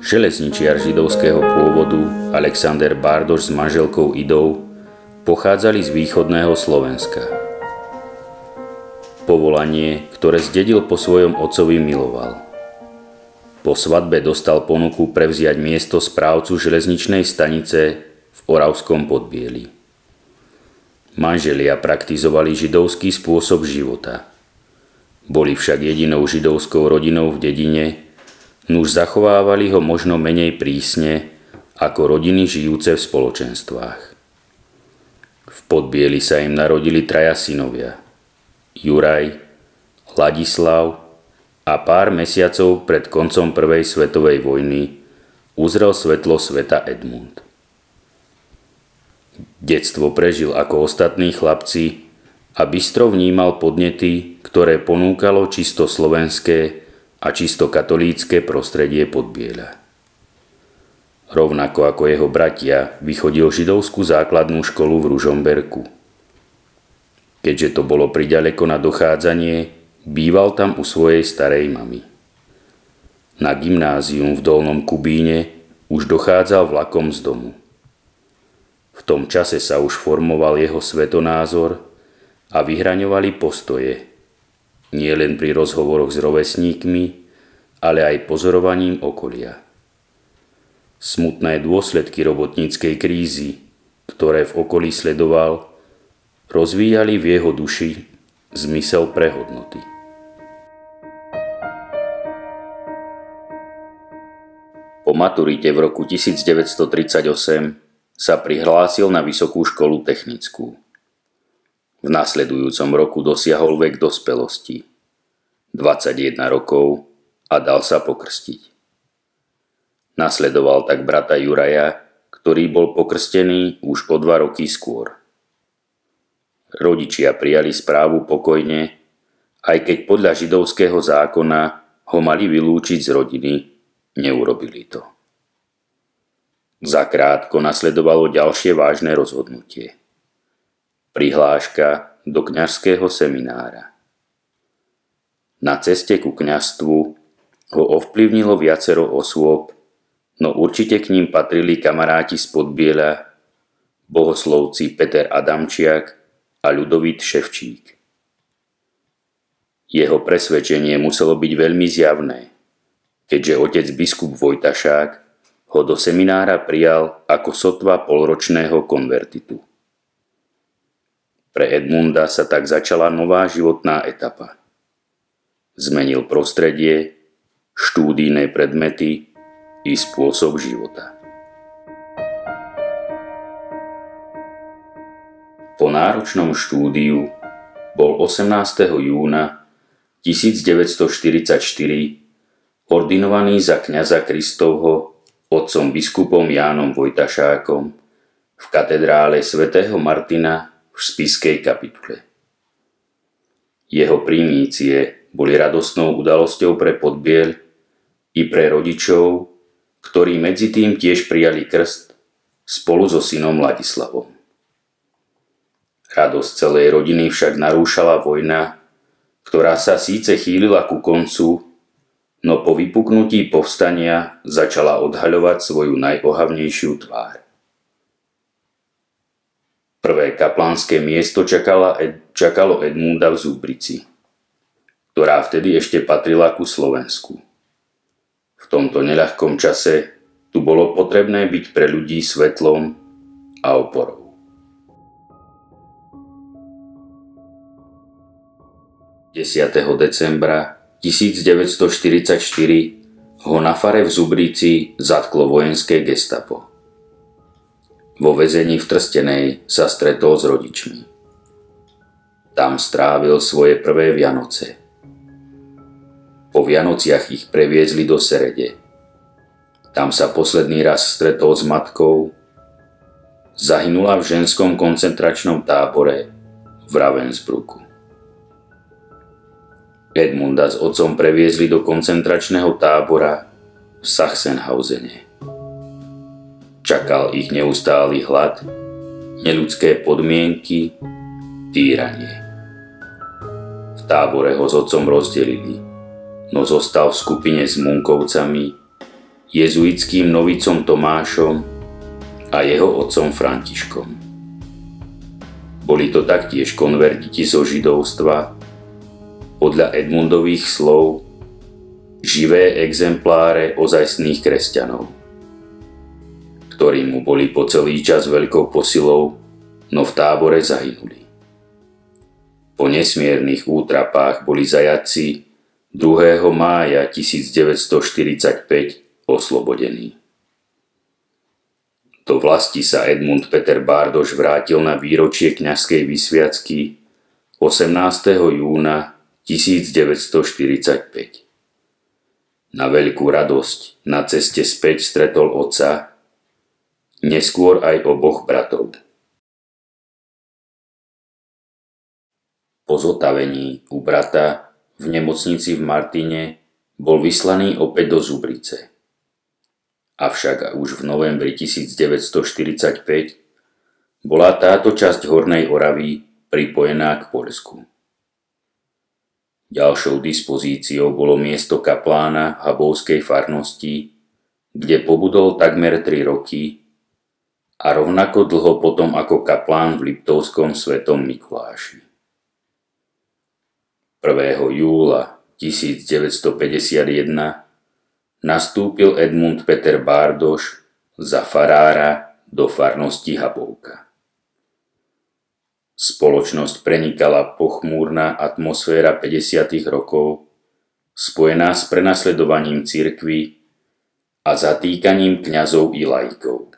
Železničiar židovského pôvodu Alexander Bardoš s manželkou Idou pochádzali z východného Slovenska. Povolanie, ktoré zdedil po svojom otcovi, miloval. Po svadbe dostal ponuku prevziať miesto správcu železničnej stanice v Oravskom Podbieli. Manželia praktizovali židovský spôsob života. Boli však jedinou židovskou rodinou v dedine, nuž zachovávali ho možno menej prísne ako rodiny žijúce v spoločenstvách. V Podbieli sa im narodili traja synovia: Juraj, Ladislav a pár mesiacov pred koncom prvej svetovej vojny uzrel svetlo sveta Edmund. Detstvo prežil ako ostatní chlapci a bystro vnímal podnety, ktoré ponúkalo čisto slovenské a čisto katolícke prostredie Podbieľa. Rovnako ako jeho bratia vychodil židovskú základnú školu v Ružomberku. Keďže to bolo priďaleko na dochádzanie, býval tam u svojej starej mamy. Na gymnázium v Dolnom Kubíne už dochádzal vlakom z domu. V tom čase sa už formoval jeho svetonázor a vyhraňovali postoje, nie len pri rozhovoroch s rovesníkmi, ale aj pozorovaním okolia. Smutné dôsledky robotníckej krízy, ktoré v okolí sledoval, rozvíjali v jeho duši zmysel pre hodnoty. Po maturite v roku 1938 sa prihlásil na Vysokú školu technickú. V nasledujúcom roku dosiahol vek dospelosti, 21 rokov, a dal sa pokrstiť. Nasledoval tak brata Juraja, ktorý bol pokrstený už o 2 roky skôr. Rodičia prijali správu pokojne, aj keď podľa židovského zákona ho mali vylúčiť z rodiny, neurobili to. Zakrátko nasledovalo ďalšie vážne rozhodnutie. Prihláška do kňazského seminára. Na ceste ku kňazstvu ho ovplyvnilo viacero osôb, no určite k ním patrili kamaráti z Podbieľa, bohoslovci Peter Adamčiak a Ľudovít Ševčík. Jeho presvedčenie muselo byť veľmi zjavné, keďže otec biskup Vojtašák ho do seminára prijal ako sotva polročného konvertitu. Pre Edmunda sa tak začala nová životná etapa. Zmenil prostredie, štúdijné predmety i spôsob života. Po náročnom štúdiu bol 18. júna 1944 ordinovaný za kňaza Kristovho otcom biskupom Jánom Vojtašákom v katedrále svätého Martina v Spišskej kapitule. Jeho primície boli radostnou udalosťou pre Podbieľ i pre rodičov, ktorí medzi tým tiež prijali krst spolu so synom Ladislavom. Radosť celej rodiny však narúšala vojna, ktorá sa síce chýlila ku koncu, no po vypuknutí povstania začala odhaľovať svoju najohavnejšiu tvár. Prvé kaplánske miesto čakalo Edmunda v Zubrici, ktorá vtedy ešte patrila ku Slovensku. V tomto neľahkom čase tu bolo potrebné byť pre ľudí svetlom a oporou. 10. decembra 1944 ho na fare v Zubrici zatklo vojenské gestapo. Vo väzení v Trstenej sa stretol s rodičmi. Tam strávil svoje prvé Vianoce. Po Vianociach ich previezli do Serede. Tam sa posledný raz stretol s matkou. Zahynula v ženskom koncentračnom tábore v Ravensbrücku. Edmunda s otcom previezli do koncentračného tábora v Sachsenhausene. Čakal ich neustály hlad, neľudské podmienky, týranie. V tábore ho s otcom rozdelili, no zostal v skupine s Munkovcami, jezuitským novicom Tomášom a jeho otcom Františkom. Boli to taktiež konvertiti zo židovstva, podľa Edmundových slov živé exempláre ozajstných kresťanov, ktorí mu boli po celý čas veľkou posilou, no v tábore zahynuli. Po nesmiernych útrapách boli zajatci 2. mája 1945 oslobodení. Do vlasti sa Edmund Peter Bárdoš vrátil na výročie kňazskej vysviacky 18. júna 1945. Na veľkú radosť na ceste späť stretol otca, neskôr aj oboch bratov. Po zotavení u brata v nemocnici v Martine bol vyslaný opäť do Zubrice. Avšak už v novembri 1945 bola táto časť Hornej Oravy pripojená k Poľsku. Ďalšou dispozíciou bolo miesto kaplána v Habovskej farnosti, kde pobudol takmer 3 roky a rovnako dlho potom ako kaplán v Liptovskom Svetom Mikuláši. 1. júla 1951 nastúpil Edmund Peter Bárdoš za farára do farnosti Habovka. Spoločnosť prenikala pochmúrna atmosféra 50. rokov, spojená s prenasledovaním cirkvi a zatýkaním kňazov i laikov.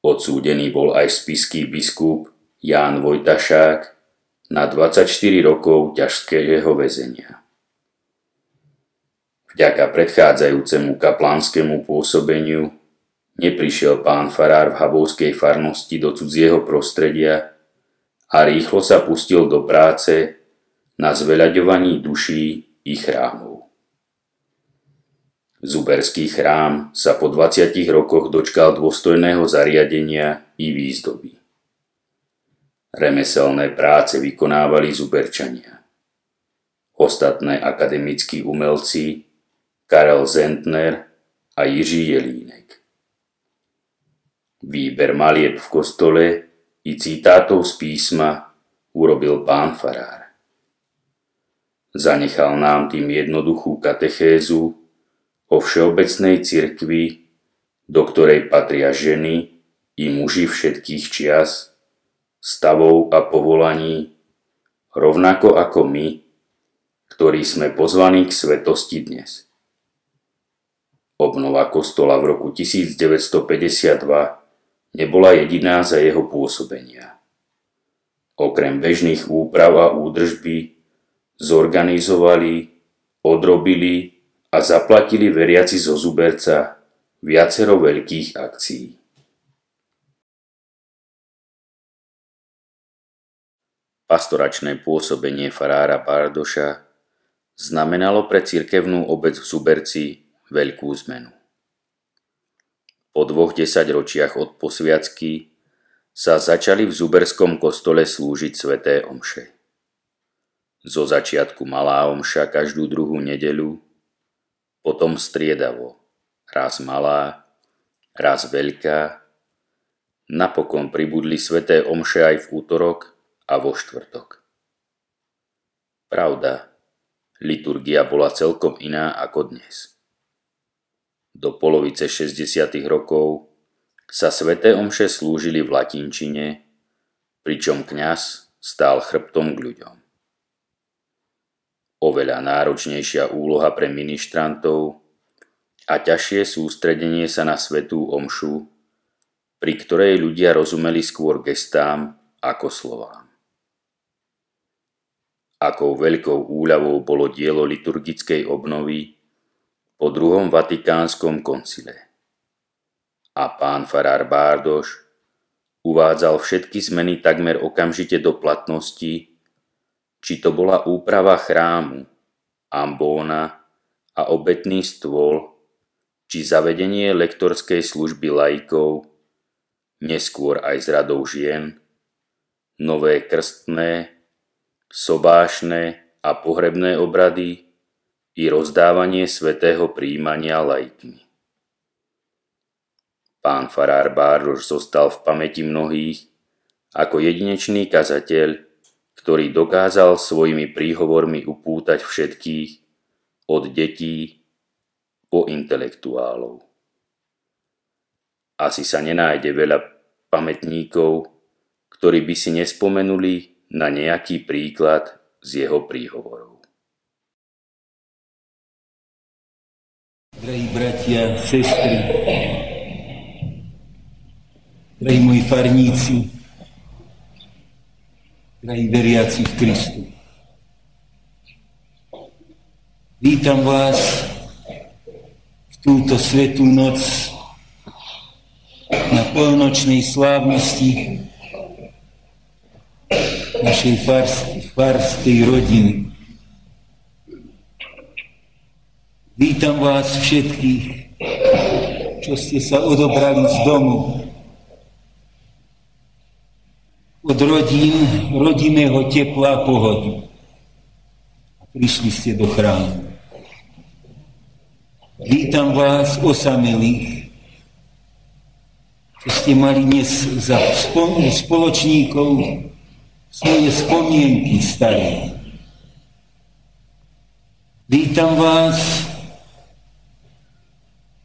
Odsúdený bol aj spišský biskup Ján Vojtašák na 24 rokov ťažkého väzenia. Vďaka predchádzajúcemu kaplánskemu pôsobeniu neprišiel pán farár v Habovskej farnosti do cudzieho prostredia a rýchlo sa pustil do práce na zveľaďovaní duší i chrámov. Zuberský chrám sa po 20 rokoch dočkal dôstojného zariadenia i výzdoby. Remeselné práce vykonávali Zuberčania. Ostatné akademickí umelci Karel Zentner a Jiří Jelínek. Výber malieb v kostole i citátov z písma urobil pán farár. Zanechal nám tým jednoduchú katechézu o všeobecnej cirkvi, do ktorej patria ženy i muži všetkých čias, stavov a povolaní, rovnako ako my, ktorí sme pozvaní k svetosti dnes. Obnova kostola v roku 1952 nebola jediná za jeho pôsobenia. Okrem bežných úprav a údržby zorganizovali, odrobili a zaplatili veriaci zo Zuberca viacero veľkých akcií. Pastoračné pôsobenie farára Bárdoša znamenalo pre cirkevnú obec v Zuberci veľkú zmenu. Po 2 desaťročiach od posviacky sa začali v Zuberskom kostole slúžiť sväté omše. Zo začiatku malá omša každú druhú nedeľu, potom striedavo, raz malá, raz veľká, napokon pribudli sväté omše aj v útorok a vo štvrtok. Pravda, liturgia bola celkom iná ako dnes. Do polovice 60. rokov sa sväté omše slúžili v latinčine, pričom kňaz stál chrbtom k ľuďom. Oveľa náročnejšia úloha pre ministrantov a ťažšie sústredenie sa na svätú omšu, pri ktorej ľudia rozumeli skôr gestám ako slovám. Akou veľkou úľavou bolo dielo liturgickej obnovy po druhom Vatikánskom koncile. A pán farár Bárdoš uvádzal všetky zmeny takmer okamžite do platnosti, či to bola úprava chrámu, ambóna a obetný stôl, či zavedenie lektorskej služby laikov, neskôr aj s radou žien, nové krstné, sobášne a pohrebné obrady i rozdávanie svätého prijímania laikmi. Pán farár Bárdoš zostal v pamäti mnohých ako jedinečný kazateľ, ktorý dokázal svojimi príhovormi upútať všetkých od detí po intelektuálov. Asi sa nenájde veľa pamätníkov, ktorí by si nespomenuli na nejaký príklad z jeho príhovorov. Drahí bratia, sestry, drahí moji farníci, drahí veriaci v Kristu. Vítam vás v túto svätú noc na polnočnej slávnosti našej farskej rodiny. Vítam vás všetkých, čo ste sa odobrali z domu, od rodinného tepla a pohody. Prišli ste do chrámu. Vítam vás osamelých, čo ste mali dnes za spoločníkov svoje spomienky staré. Vítam vás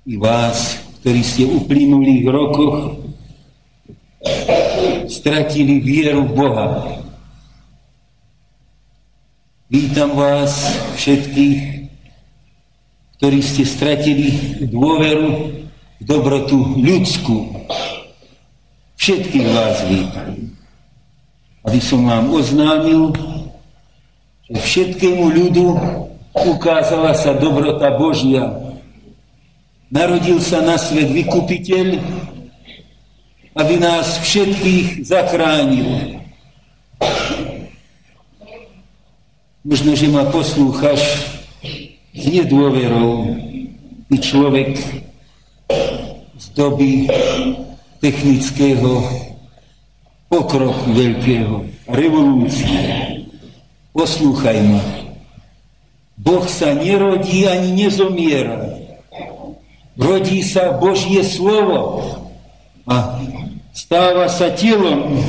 i vás, ktorí ste v uplynulých rokoch stratili vieru v Boha. Vítam vás všetkých, ktorí ste stratili dôveru v dobrotu ľudskú. Všetkých vás vítam. Aby som vám oznámil, že všetkému ľudu ukázala sa dobrota Božia. Narodil sa na svet vykupiteľ, aby nás všetkých zachránil. Možno, že ma poslúchaš s nedôverou. Ty človek z doby technického pokroku veľkého, revolúcie. Poslúchaj ma. Boh sa nerodí ani nezomiera. Rodí sa Božie slovo a stáva sa telom.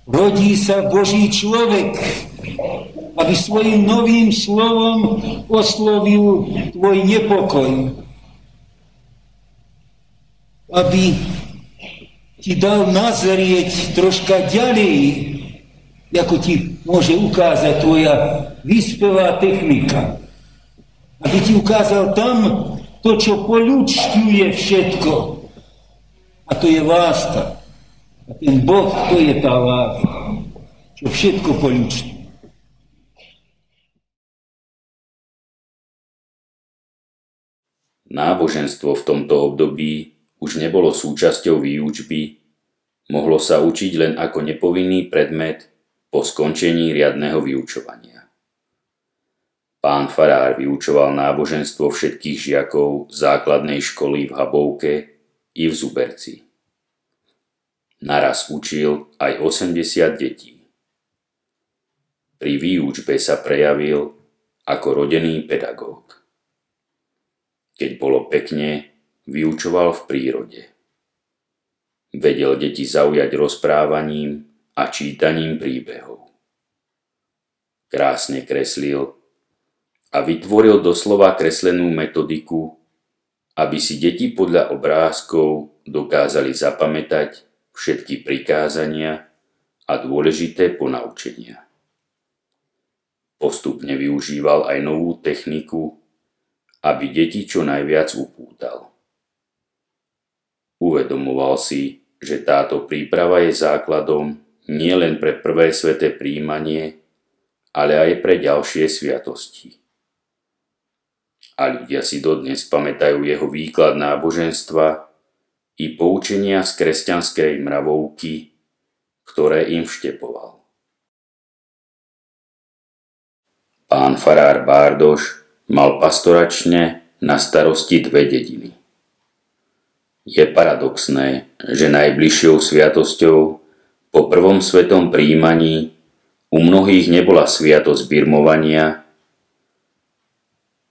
Rodí sa Boží človek, aby svojim novým slovom oslovil tvoj nepokoj. Aby ti dal nazrieť troška ďalej, ako ti môže ukázať tvoja vyspelá technika. Aby ti ukázal tam to, čo poľučťuje všetko. A to je láska. A ten Boh, to je tá láska, čo všetko poľučťuje. Náboženstvo v tomto období už nebolo súčasťou výučby, mohlo sa učiť len ako nepovinný predmet po skončení riadneho vyučovania. Pán farár vyučoval náboženstvo všetkých žiakov základnej školy v Habovke i v Zuberci. Naraz učil aj 80 detí. Pri výučbe sa prejavil ako rodený pedagóg. Keď bolo pekne, vyučoval v prírode. Vedel deti zaujať rozprávaním a čítaním príbehov. Krásne kreslil a vytvoril doslova kreslenú metodiku, aby si deti podľa obrázkov dokázali zapamätať všetky prikázania a dôležité ponaučenia. Postupne využíval aj novú techniku, aby deti čo najviac upútal. Uvedomoval si, že táto príprava je základom nielen pre prvé sväté prijímanie, ale aj pre ďalšie sviatosti. A ľudia si dodnes pamätajú jeho výklad náboženstva i poučenia z kresťanskej mravovky, ktoré im vštepoval. Pán farár Bárdoš mal pastoračne na starosti 2 dediny. Je paradoxné, že najbližšou sviatosťou po prvom svetom prijímaní u mnohých nebola sviatosť birmovania.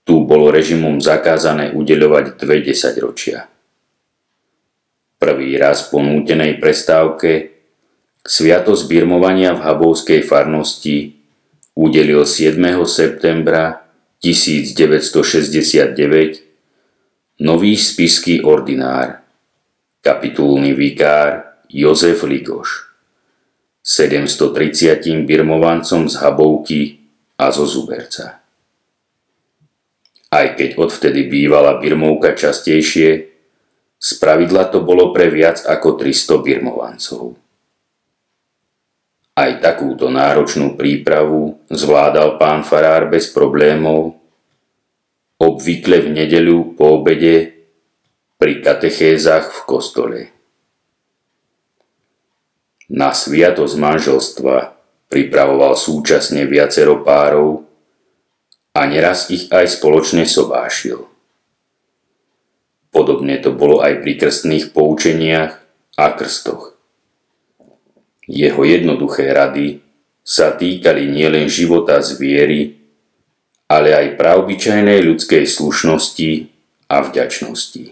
Tu bolo režimom zakázané udeľovať 2 desaťročia. Prvý raz po nútenej prestávke sviatosť birmovania v habovskej farnosti udelil 7. septembra 1969 nový spišský ordinár, kapitulný vikár Jozef Ligoš, 730 birmovancom z Habovky a zo Zuberca. Aj keď odvtedy bývala birmovka častejšie, spravidla to bolo pre viac ako 300 birmovancov. Aj takúto náročnú prípravu zvládal pán farár bez problémov, obvykle v nedeľu po obede pri katechézach v kostole. Na sviatosť manželstva pripravoval súčasne viacero párov a neraz ich aj spoločne sobášil. Podobne to bolo aj pri krstných poučeniach a krstoch. Jeho jednoduché rady sa týkali nielen života z viery, ale aj praobyčajnej ľudskej slušnosti a vďačnosti.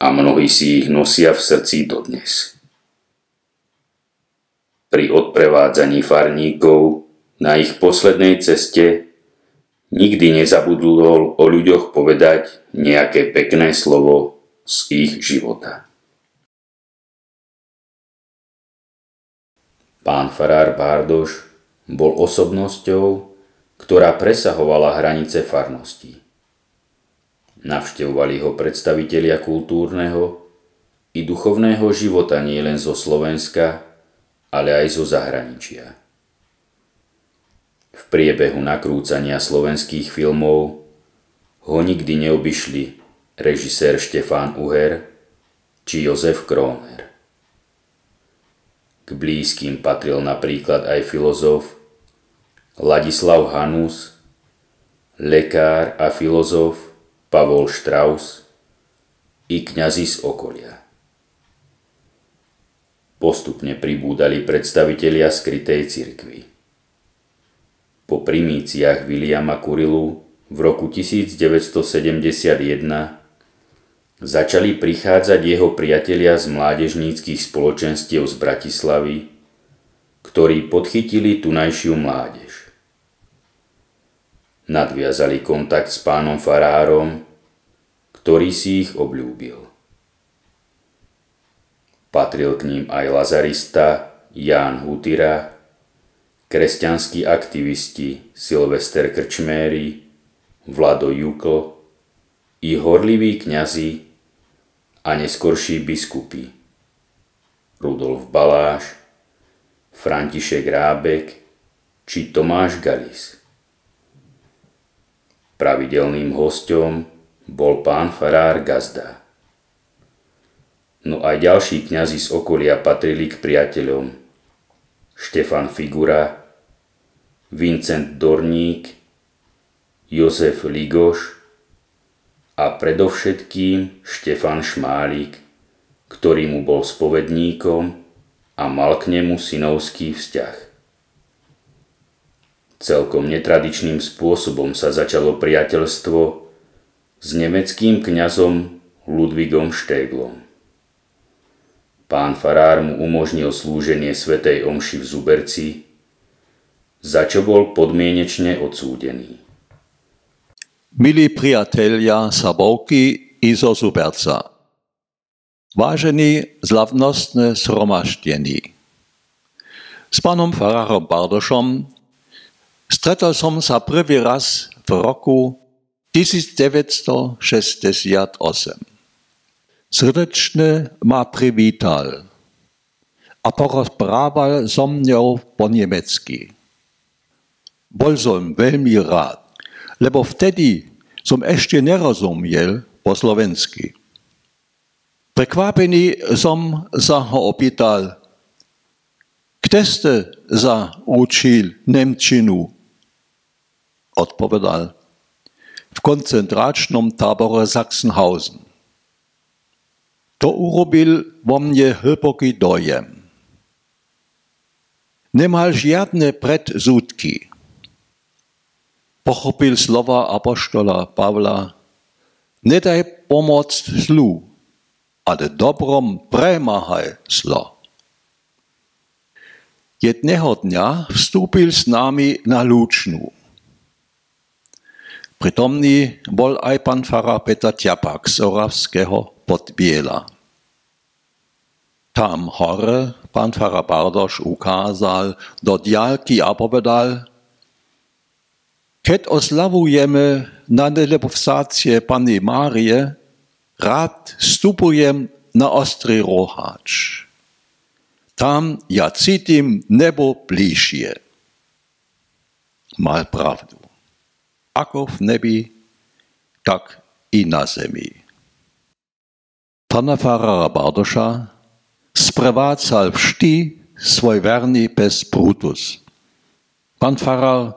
A mnohí si ich nosia v srdci dodnes. Pri odprevádzaní farníkov na ich poslednej ceste nikdy nezabudol o ľuďoch povedať nejaké pekné slovo z ich života. Pán farár Bárdoš bol osobnosťou, ktorá presahovala hranice farnosti. Navštevovali ho predstavitelia kultúrneho i duchovného života nielen zo Slovenska, ale aj zo zahraničia. V priebehu nakrúcania slovenských filmov ho nikdy neobyšli režisér Štefán Uher či Jozef Króner. K blízkym patril napríklad aj filozof Ladislav Hanus, lekár a filozof Pavol Strauss i kňazi z okolia. Postupne pribúdali predstavitelia skrytej cirkvi. Po primíciách Williama Kurilu v roku 1971 začali prichádzať jeho priatelia z mládežníckych spoločenstiev z Bratislavy, ktorí podchytili tunajšiu mládež. Nadviazali kontakt s pánom farárom, ktorý si ich obľúbil. Patril k ním aj lazarista Ján Hutira, kresťanskí aktivisti Silvester Krčméry, Vlado Jukl i horliví kňazi a neskorší biskupy Rudolf Baláš, František Rábek či Tomáš Galis. Pravidelným hosťom bol pán farár Gazda. No aj ďalší kňazi z okolia patrili k priateľom: Štefan Figura, Vincent Dorník, Jozef Ligoš a predovšetkým Štefan Šmálik, ktorý mu bol spovedníkom a mal k nemu synovský vzťah. Celkom netradičným spôsobom sa začalo priateľstvo s nemeckým kňazom Ludwigom Štéglom. Pán farár mu umožnil slúženie svätej omši v Zuberci, za čo bol podmienečne odsúdený. Milí priatelia z Habovky i zo Zuberca, vážení slavnostné zhromaždení, s pánom farárom Bárdošom stretol som sa prvý raz v roku 1968. Srdečne ma privítal a porozprával so mňou po nemecky. Bol som veľmi rád, lebo vtedy som ešte nerozumiel po slovensky. Prekvapený som sa ho opýtal, kde ste sa učil nemčinu? Odpovedal, v koncentračnom tábore Sachsenhausen. To urobil vo mne hlboký dojem. Nemal žiadne predsudky. Pochopil slova apoštola Pavla: nedaj pomôcť zlu, ale dobrom premáhaj zlo. Jedného dňa vstúpil s nami na Lúčnu. Pritomný bol aj pán farár Peter Ťapak z Oravského Podbiela. Tam hore pán farár Bardoš ukázal do diaľky a povedal: keď oslavujeme na nelebovsácie Panny Márie, rád vstupujem na Ostrý Roháč. Tam ja cítim nebo bližšie. Mal pravdu. Ako v nebi, tak i na zemi. Pana farára Bardoša sprevádzal vždy svoj verný pes Brutus. Pan farár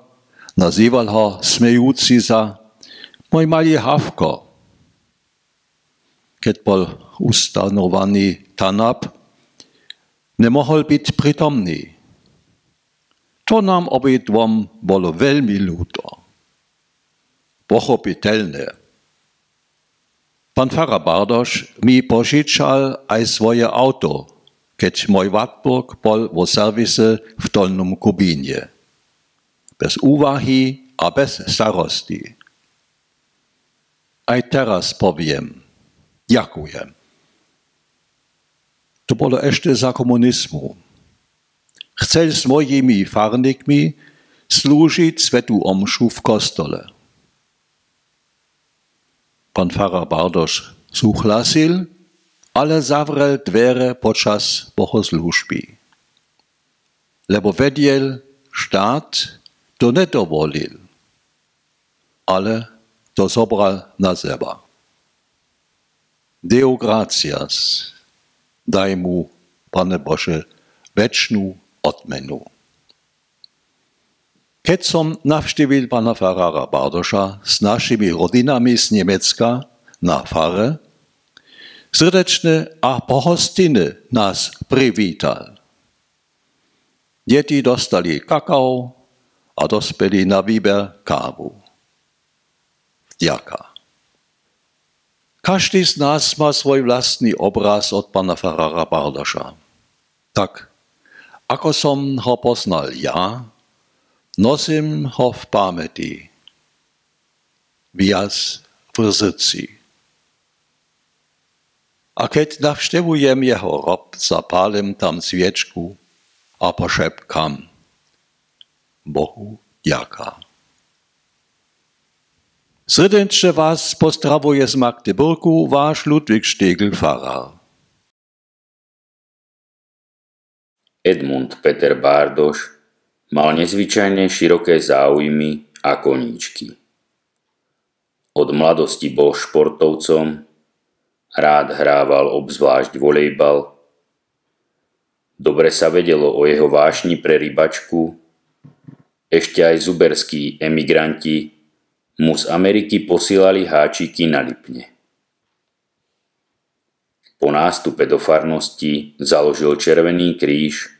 nazýval ho smejúci za môj malý Havko. Keď bol ustanovaný tanab, nemohol byť pritomný. To nám obidvom bolo veľmi ľúto. Pochopiteľné. Pán farár Bardoš mi požičal aj svoje auto, keď môj Wartburg bol vo servise v Dolnom Kubíne. Bez úvahy a bez starosti. Aj teraz poviem, ďakujem. To bolo ešte za komunizmu. Chcel s mojimi farníkmi slúžiť svätú omšu v kostole. Pán farár Bardoš súhlasil, ale zavrel dvere počas bohoslúžby. Lebo vedel, štát to nedovolil, ale to zobral na seba. Deo gratias. Daj mu, Pane Bože, večnú odmenu. Keď som navštívil pána farára Bardoša s našimi rodinami z Nemecka na fare, srdečne a pohostinne nás privítal. Deti dostali kakao a dospeli na výber kávu. Vďaka. Každý z nás má svoj vlastný obraz od pána farára Bardoša. Tak, ako som ho poznal ja, nosím ho v pamäti. Viac v srdci. A keď navštevujem jeho hrob, zapálim tam sviečku a pošepkám: Bohu ďaká. Srdečne vás pozdravuje z Magdeburgu váš Ludvík Štegl, farár. Edmund Peter Bardoš mal nezvyčajne široké záujmy a koníčky. Od mladosti bol športovcom, rád hrával obzvlášť volejbal. Dobre sa vedelo o jeho vášni pre rybačku, ešte aj zuberskí emigranti mu z Ameriky posielali háčiky na Lipne. Po nástupe do farnosti založil Červený kríž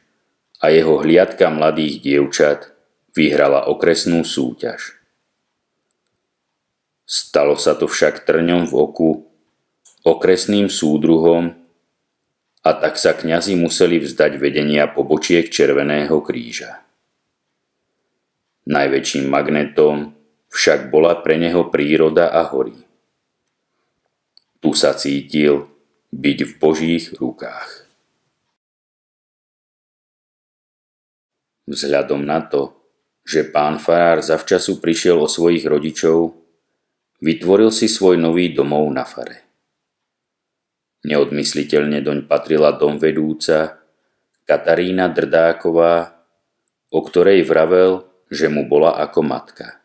a jeho hliadka mladých dievčat vyhrala okresnú súťaž. Stalo sa to však trňom v oku okresným súdruhom a tak sa kňazi museli vzdať vedenia pobočiek Červeného kríža. Najväčším magnetom však bola pre neho príroda a hory. Tu sa cítil byť v Božích rukách. Vzhľadom na to, že pán farár zavčasu prišiel o svojich rodičov, vytvoril si svoj nový domov na fare. Neodmysliteľne doň patrila domvedúca Katarína Drdáková, o ktorej vravel, že mu bola ako matka.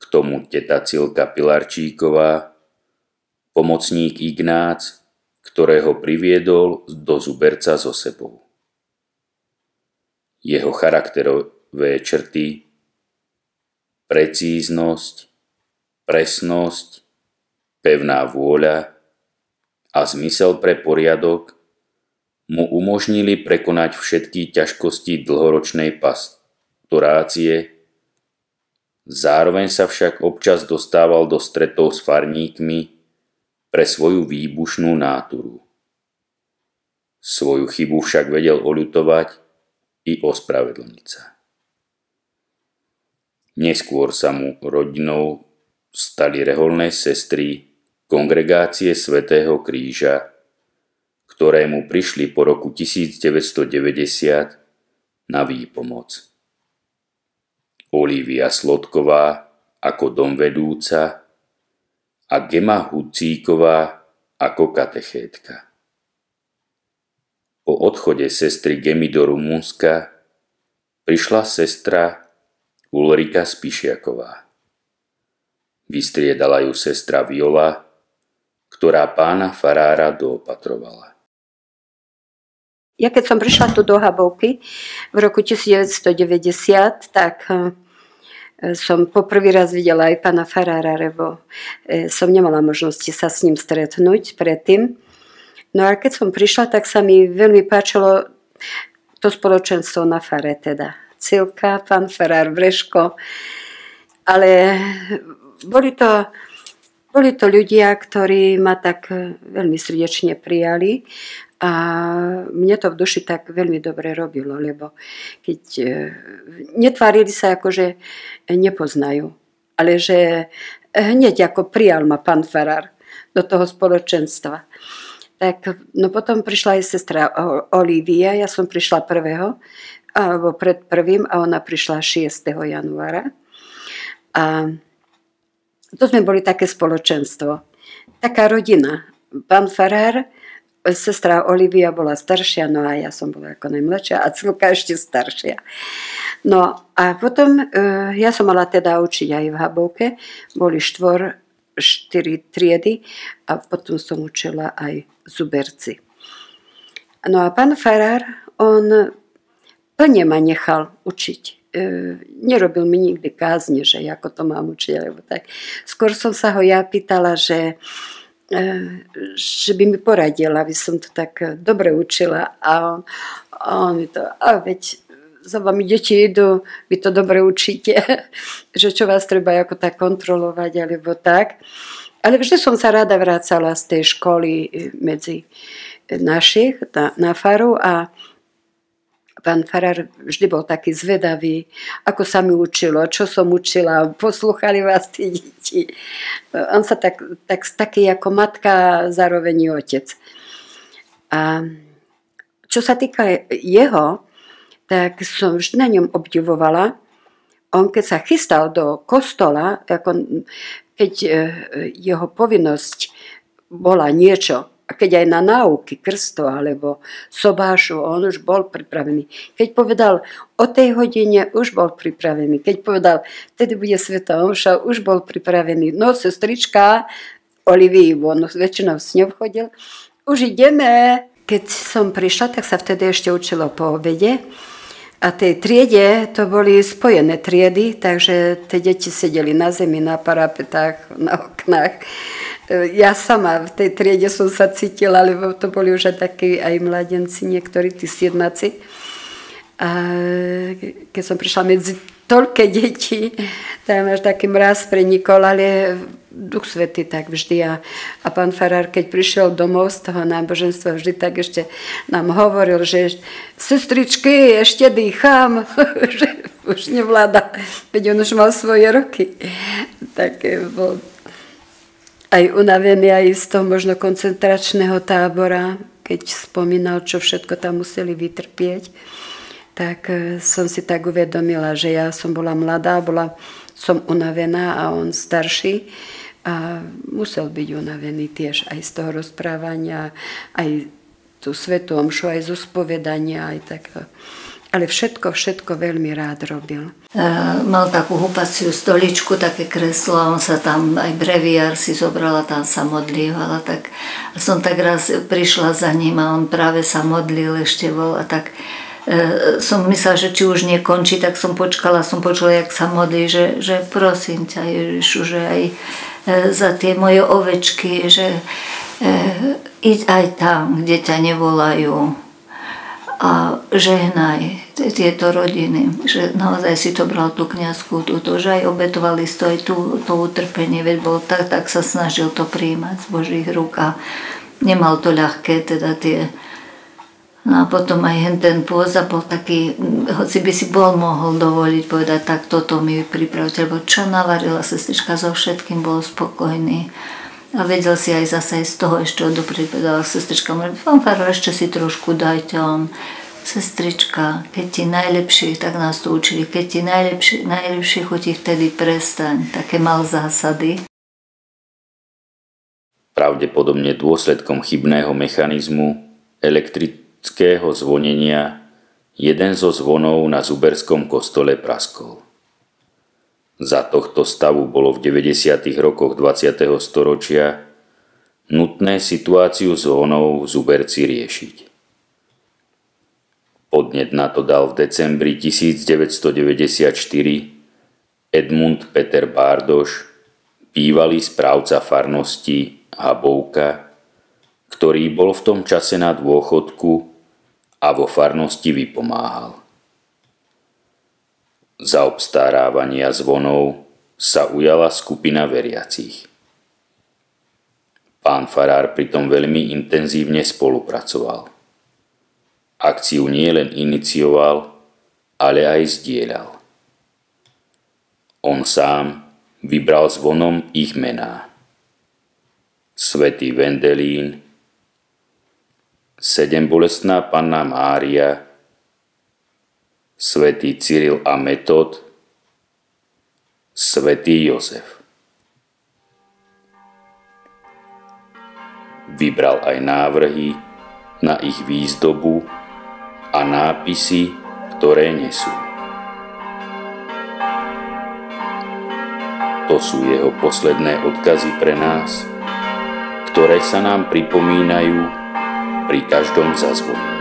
K tomu teta Cilka Pilarčíková, pomocník Ignác, ktorého priviedol do Zuberca so sebou. Jeho charakterové črty, precíznosť, presnosť, pevná vôľa a zmysel pre poriadok mu umožnili prekonať všetky ťažkosti dlhoročnej pastorácie. Zároveň sa však občas dostával do stretov s farníkmi, pre svoju výbušnú náturu. Svoju chybu však vedel oľutovať i ospravedlniť sa. Neskôr sa mu rodinou stali reholné sestry Kongregácie Svätého Kríža, ktoré mu prišli po roku 1990 na výpomoc. Olivia Slodková ako domvedúca a Gema Hucíková ako katechétka. Po odchode sestry Gemy do Rumunska prišla sestra Ulrika Spišiaková. Vystriedala ju sestra Viola, ktorá pána farára doopatrovala. Ja keď som prišla tu do Habovky v roku 1990, tak som poprvý raz videla aj pána farára, lebo som nemala možnosti sa s ním stretnúť predtým. No a keď som prišla, tak sa mi veľmi páčilo to spoločenstvo na fare, teda Cilka, pán farár Breško, ale boli to ľudia, ktorí ma tak veľmi srdečne prijali a mne to v duši tak veľmi dobre robilo, lebo keď netvárili sa ako, že nepoznajú, ale že hneď ako prijal ma pán farár do toho spoločenstva. Tak, no potom prišla aj sestra Olivia, ja som prišla 1. alebo pred 1. a ona prišla 6. januára. A to sme boli také spoločenstvo, taká rodina. Pán farár, sestra Olivia bola staršia, no a ja som bola ako najmladšia a Cilka ešte staršia. No a potom ja som mala teda učiť aj v Habovke, boli 4 triedy a potom som učila aj Zuberci. No a pán farár, on plne ma nechal učiť. Nerobil mi nikdy kázne, že ako to mám učiť, alebo tak. Skôr som sa ho ja pýtala, že by mi poradil, aby som to tak dobre učila. A on mi to, veď za vami deti idú, vy to dobre učíte, že čo vás treba ako tak kontrolovať, alebo tak. Ale vždy som sa rada vracala z tej školy medzi našich na faru a pán farár vždy bol taký zvedavý, ako sa mi učilo, čo som učila, poslúchali vás tí deti. On sa taký ako matka, zároveň otec. A čo sa týka jeho, tak som vždy na ňom obdivovala. On keď sa chystal do kostola, keď jeho povinnosť bola niečo, a keď aj na náuky, krsto alebo sobášu, on už bol pripravený. Keď povedal o tej hodine, už bol pripravený. Keď povedal, vtedy bude svätá omša, už bol pripravený. No, sestrička Olivii, on väčšinou s ňou chodil, už ideme. Keď som prišla, tak sa vtedy ešte učilo po obede. A tej triede, to boli spojené triedy, takže tie deti sedeli na zemi, na parapetách, na oknách. Ja sama v tej triede som sa cítila, lebo to boli už aj takí aj mladenci, niektorí tí siedmaci. A keď som prišla medzi toľké deti, tam až taký mráz prenikol, ale Duch Svätý tak vždy. A pán farár, keď prišiel domov z toho náboženstva, vždy tak ešte nám hovoril, že sestričky, ešte dýcham, že už nevláda, veď on už mal svoje roky. Tak bol aj unavený aj z toho možno koncentračného tábora, keď spomínal, čo všetko tam museli vytrpieť, tak som si tak uvedomila, že ja som bola mladá, som unavená a on starší a musel byť unavený tiež aj z toho rozprávania, aj tú svätú omšu, aj zo spovedania, aj tak. Ale všetko veľmi rád robil. Mal takú hupaciu stoličku, také kreslo a on sa tam, aj breviár si zobrala, tam sa modlívala. Tak som tak raz prišla za ním a on práve sa modlil, ešte bol a tak som myslela, že či už nekončí, tak som počula, jak sa modlí, že prosím ťa, Ježišu, že aj za tie moje ovečky, že iď aj tam, kde ťa nevolajú a žehnaj tieto rodiny, že naozaj si to bral tú kňazskú túto, že aj obetovali to aj to utrpenie, veď bol tak sa snažil to prijímať z Božích rúk a nemal to ľahké, teda tie. No a potom aj ten pôza bol taký, hoci by si bol mohol dovoliť povedať, tak toto mi pripraviť, lebo čo navarila sestrička, so všetkým bol spokojný. A vedel si aj zase z toho ešte odoprieť, povedala sestrička, pán farár, ešte si trošku dajte, on, sestrička, keď ti najlepšie, tak nás to učili, keď ti najlepšie chutí, vtedy prestaň, také mal zásady. Pravdepodobne dôsledkom chybného mechanizmu elektrického zvonenia jeden zo zvonov na Zuberskom kostole praskol. Za tohto stavu bolo v 90. rokoch 20. storočia nutné situáciu zvonov v Zuberci riešiť. Podnet na to dal v decembri 1994 Edmund Peter Bárdoš, bývalý správca farnosti Habovka, ktorý bol v tom čase na dôchodku a vo farnosti vypomáhal. Za obstarávania zvonov sa ujala skupina veriacich. Pán farár pritom veľmi intenzívne spolupracoval. Akciu nielen inicioval, ale aj zdieľal. On sám vybral zvonom ich mená. Svätý Vendelín, Sedembolestná Panna Mária, Svätý Cyril a Metod, Svätý Jozef. Vybral aj návrhy na ich výzdobu a nápisy, ktoré nesú. To sú jeho posledné odkazy pre nás, ktoré sa nám pripomínajú pri každom zazvonení.